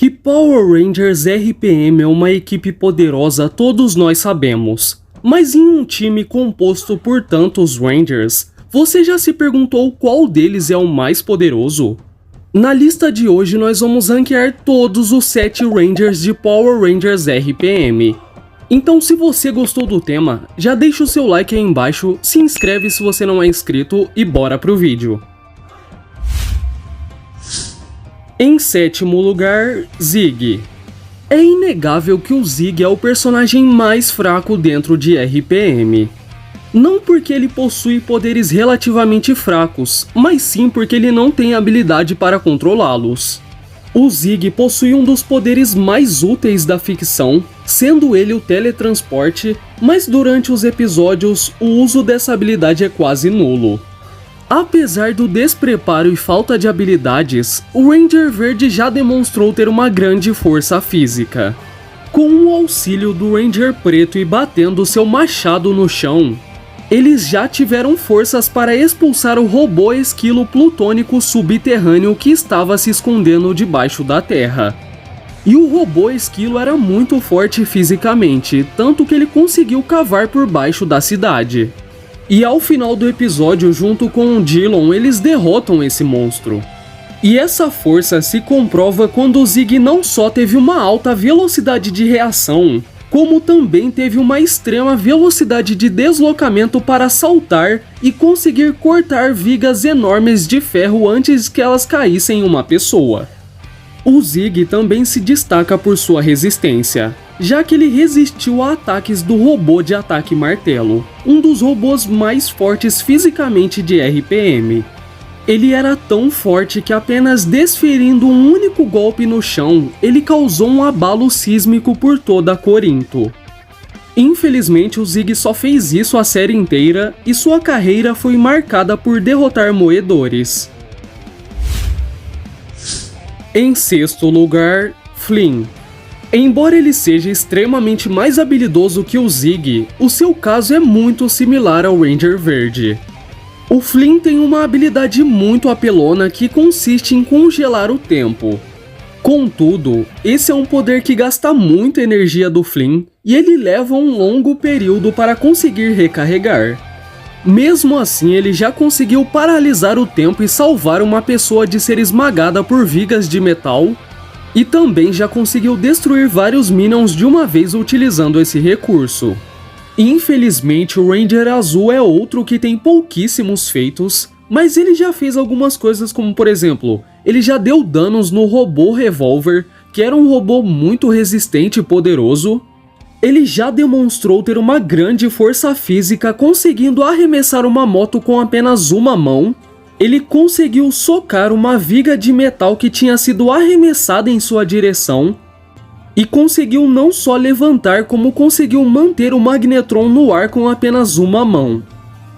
Que Power Rangers RPM é uma equipe poderosa, todos nós sabemos. Mas em um time composto por tantos Rangers, você já se perguntou qual deles é o mais poderoso? Na lista de hoje nós vamos ranquear todos os 7 Rangers de Power Rangers RPM. Então se você gostou do tema, já deixa o seu like aí embaixo, se inscreve se você não é inscrito e bora pro vídeo. Em sétimo lugar, Zig. É inegável que o Zig é o personagem mais fraco dentro de RPM. Não porque ele possui poderes relativamente fracos, mas sim porque ele não tem habilidade para controlá-los. O Zig possui um dos poderes mais úteis da ficção, sendo ele o teletransporte, mas durante os episódios o uso dessa habilidade é quase nulo. Apesar do despreparo e falta de habilidades, o Ranger Verde já demonstrou ter uma grande força física. Com o auxílio do Ranger Preto e batendo seu machado no chão, eles já tiveram forças para expulsar o robô esquilo plutônico subterrâneo que estava se escondendo debaixo da terra. E o robô esquilo era muito forte fisicamente, tanto que ele conseguiu cavar por baixo da cidade. E ao final do episódio, junto com o Dillon, eles derrotam esse monstro. E essa força se comprova quando o Zig não só teve uma alta velocidade de reação, como também teve uma extrema velocidade de deslocamento para saltar e conseguir cortar vigas enormes de ferro antes que elas caíssem em uma pessoa. O Zig também se destaca por sua resistência, já que ele resistiu a ataques do robô de ataque martelo, um dos robôs mais fortes fisicamente de RPM. Ele era tão forte que apenas desferindo um único golpe no chão, ele causou um abalo sísmico por toda Corinto. Infelizmente, o Zig só fez isso a série inteira e sua carreira foi marcada por derrotar moedores. Em sexto lugar, Flynn. Embora ele seja extremamente mais habilidoso que o Zig, o seu caso é muito similar ao Ranger Verde. O Flynn tem uma habilidade muito apelona que consiste em congelar o tempo. Contudo, esse é um poder que gasta muita energia do Flynn e ele leva um longo período para conseguir recarregar. Mesmo assim, ele já conseguiu paralisar o tempo e salvar uma pessoa de ser esmagada por vigas de metal, e também já conseguiu destruir vários Minions de uma vez utilizando esse recurso. Infelizmente, o Ranger Azul é outro que tem pouquíssimos feitos, mas ele já fez algumas coisas como, por exemplo, ele já deu danos no robô Revolver, que era um robô muito resistente e poderoso. Ele já demonstrou ter uma grande força física, conseguindo arremessar uma moto com apenas uma mão. Ele conseguiu socar uma viga de metal que tinha sido arremessada em sua direção. E conseguiu não só levantar, como conseguiu manter o Magnetron no ar com apenas uma mão.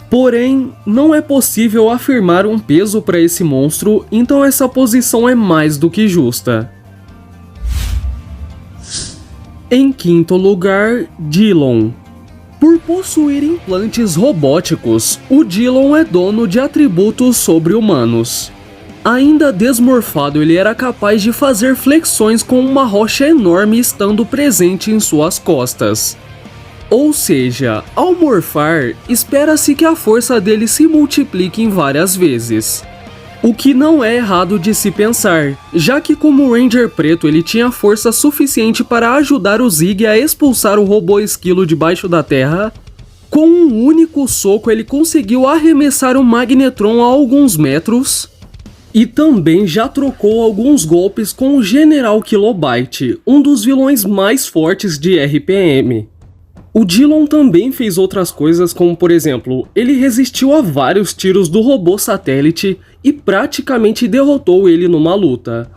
Porém, não é possível afirmar um peso para esse monstro, então essa posição é mais do que justa. Em quinto lugar, Dillon. Por possuir implantes robóticos, o Dillon é dono de atributos sobre-humanos. Ainda desmorfado, ele era capaz de fazer flexões com uma rocha enorme estando presente em suas costas. Ou seja, ao morfar, espera-se que a força dele se multiplique em várias vezes. O que não é errado de se pensar, já que como Ranger Preto ele tinha força suficiente para ajudar o Zig a expulsar o robô esquilo debaixo da terra, com um único soco ele conseguiu arremessar o Magnetron a alguns metros, e também já trocou alguns golpes com o General Kilobyte, um dos vilões mais fortes de RPM. O Dillon também fez outras coisas como, por exemplo, ele resistiu a vários tiros do robô satélite e praticamente derrotou ele numa luta.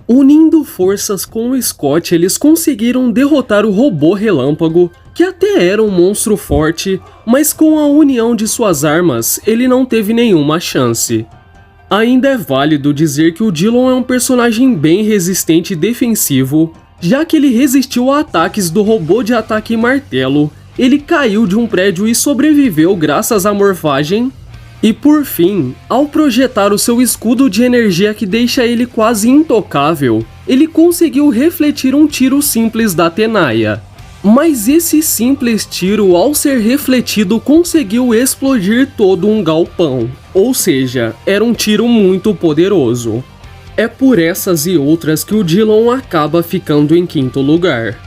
Unindo forças com o Scott, eles conseguiram derrotar o robô relâmpago, que até era um monstro forte, mas com a união de suas armas, ele não teve nenhuma chance. Ainda é válido dizer que o Dillon é um personagem bem resistente e defensivo, já que ele resistiu a ataques do robô de ataque martelo, ele caiu de um prédio e sobreviveu graças à morfagem, E por fim, ao projetar o seu escudo de energia que deixa ele quase intocável, ele conseguiu refletir um tiro simples da Tenaya. Mas esse simples tiro, ao ser refletido, conseguiu explodir todo um galpão. Ou seja, era um tiro muito poderoso. É por essas e outras que o Dillon acaba ficando em quinto lugar.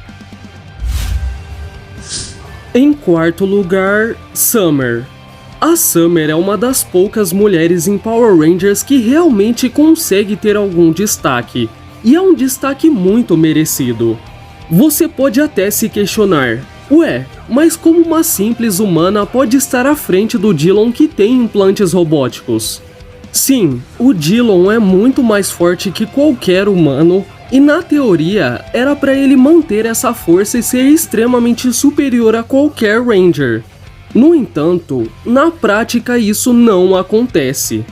Em quarto lugar, Summer. A Summer é uma das poucas mulheres em Power Rangers que realmente consegue ter algum destaque. E é um destaque muito merecido. Você pode até se questionar, ué, mas como uma simples humana pode estar à frente do Dillon que tem implantes robóticos? Sim, o Dillon é muito mais forte que qualquer humano e na teoria era para ele manter essa força e ser extremamente superior a qualquer Ranger. No entanto, na prática isso não acontece.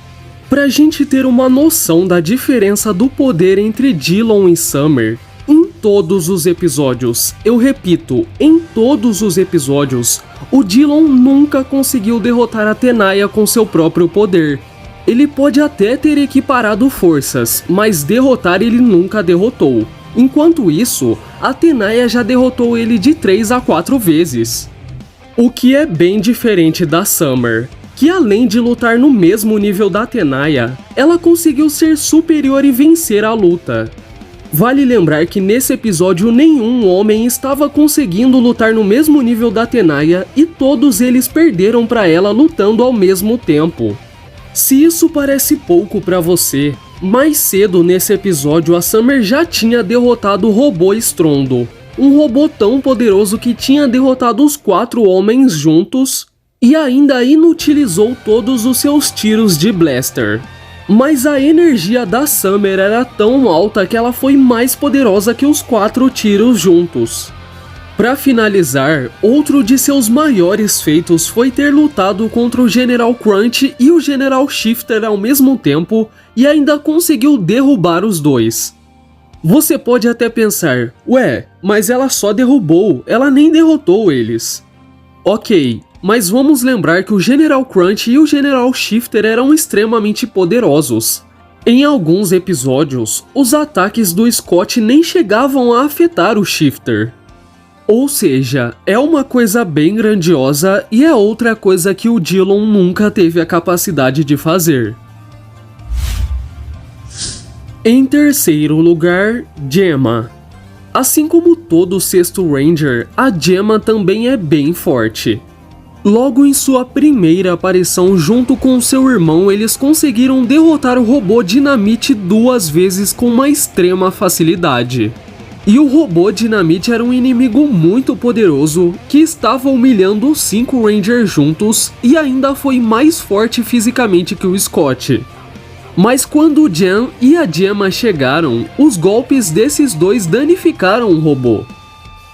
Pra gente ter uma noção da diferença do poder entre Dillon e Summer, em todos os episódios, eu repito, em todos os episódios, o Dillon nunca conseguiu derrotar a Tenaya com seu próprio poder. Ele pode até ter equiparado forças, mas derrotar ele nunca derrotou. Enquanto isso, a Tenaya já derrotou ele de 3 a 4 vezes. O que é bem diferente da Summer, que além de lutar no mesmo nível da Tenaya, ela conseguiu ser superior e vencer a luta. Vale lembrar que nesse episódio nenhum homem estava conseguindo lutar no mesmo nível da Tenaya e todos eles perderam para ela lutando ao mesmo tempo. Se isso parece pouco para você, mais cedo nesse episódio a Summer já tinha derrotado o robô Strondo, um robô tão poderoso que tinha derrotado os 4 homens juntos e ainda inutilizou todos os seus tiros de blaster. Mas a energia da Summer era tão alta que ela foi mais poderosa que os 4 tiros juntos. Para finalizar, outro de seus maiores feitos foi ter lutado contra o General Crunch e o General Shifter ao mesmo tempo e ainda conseguiu derrubar os dois. Você pode até pensar, ué, mas ela só derrubou, ela nem derrotou eles. Ok, mas vamos lembrar que o General Crunch e o General Shifter eram extremamente poderosos. Em alguns episódios, os ataques do Scott nem chegavam a afetar o Shifter. Ou seja, é uma coisa bem grandiosa e é outra coisa que o Dillon nunca teve a capacidade de fazer. Em terceiro lugar, Gemma. Assim como todo sexto Ranger, a Gemma também é bem forte. Logo em sua primeira aparição junto com seu irmão, eles conseguiram derrotar o robô Dinamite 2 vezes com uma extrema facilidade. E o robô Dinamite era um inimigo muito poderoso que estava humilhando os 5 Rangers juntos e ainda foi mais forte fisicamente que o Scott. Mas quando o Jan e a Gemma chegaram, os golpes desses dois danificaram o robô.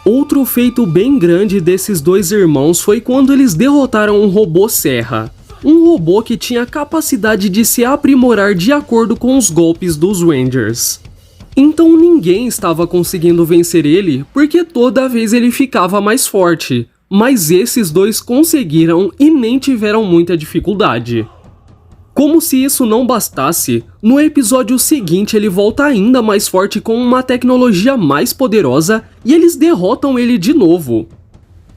Outro feito bem grande desses dois irmãos foi quando eles derrotaram o robô Serra, um robô que tinha a capacidade de se aprimorar de acordo com os golpes dos Rangers. Então ninguém estava conseguindo vencer ele porque toda vez ele ficava mais forte, mas esses dois conseguiram e nem tiveram muita dificuldade. Como se isso não bastasse, no episódio seguinte ele volta ainda mais forte com uma tecnologia mais poderosa e eles derrotam ele de novo.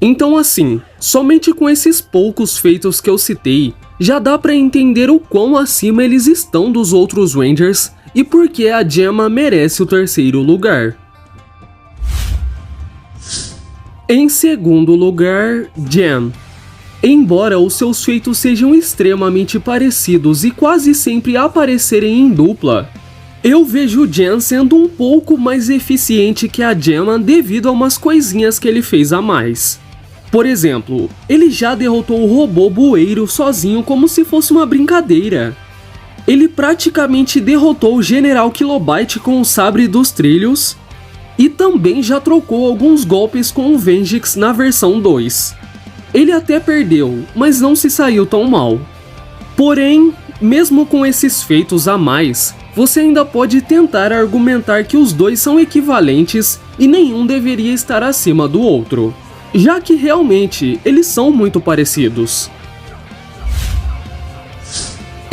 Então assim, somente com esses poucos feitos que eu citei, já dá pra entender o quão acima eles estão dos outros Rangers e por que a Gemma merece o terceiro lugar. Em segundo lugar, Jan. Embora os seus feitos sejam extremamente parecidos e quase sempre aparecerem em dupla, eu vejo o Jan sendo um pouco mais eficiente que a Gemma devido a umas coisinhas que ele fez a mais. Por exemplo, ele já derrotou o robô Bueiro sozinho como se fosse uma brincadeira. Ele praticamente derrotou o General Kilobyte com o sabre dos trilhos e também já trocou alguns golpes com o Vengix na versão 2. Ele até perdeu, mas não se saiu tão mal. Porém, mesmo com esses feitos a mais, você ainda pode tentar argumentar que os dois são equivalentes e nenhum deveria estar acima do outro, já que realmente eles são muito parecidos.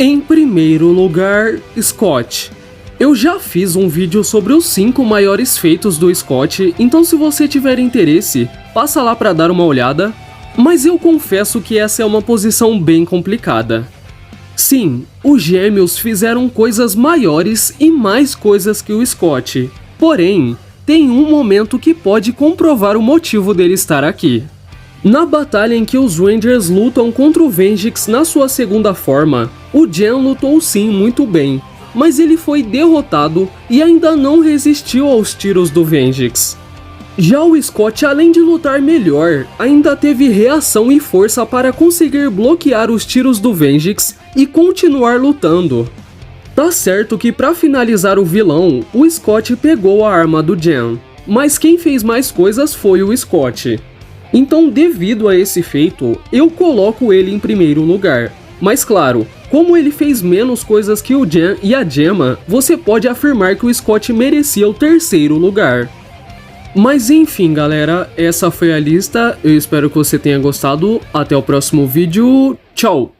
Em primeiro lugar, Scott. Eu já fiz um vídeo sobre os 5 maiores feitos do Scott, então se você tiver interesse, passa lá para dar uma olhada, mas eu confesso que essa é uma posição bem complicada. Sim, os gêmeos fizeram coisas maiores e mais coisas que o Scott, porém, tem um momento que pode comprovar o motivo dele estar aqui. Na batalha em que os Rangers lutam contra o Vengix na sua segunda forma, o Jen lutou sim muito bem, mas ele foi derrotado e ainda não resistiu aos tiros do Vengix. Já o Scott, além de lutar melhor, ainda teve reação e força para conseguir bloquear os tiros do Vengix e continuar lutando. Tá certo que para finalizar o vilão, o Scott pegou a arma do Jen, mas quem fez mais coisas foi o Scott. Então, devido a esse feito, eu coloco ele em primeiro lugar. Mas claro, como ele fez menos coisas que o Jen e a Gemma, você pode afirmar que o Scott merecia o terceiro lugar. Mas enfim galera, essa foi a lista, eu espero que você tenha gostado, até o próximo vídeo, tchau!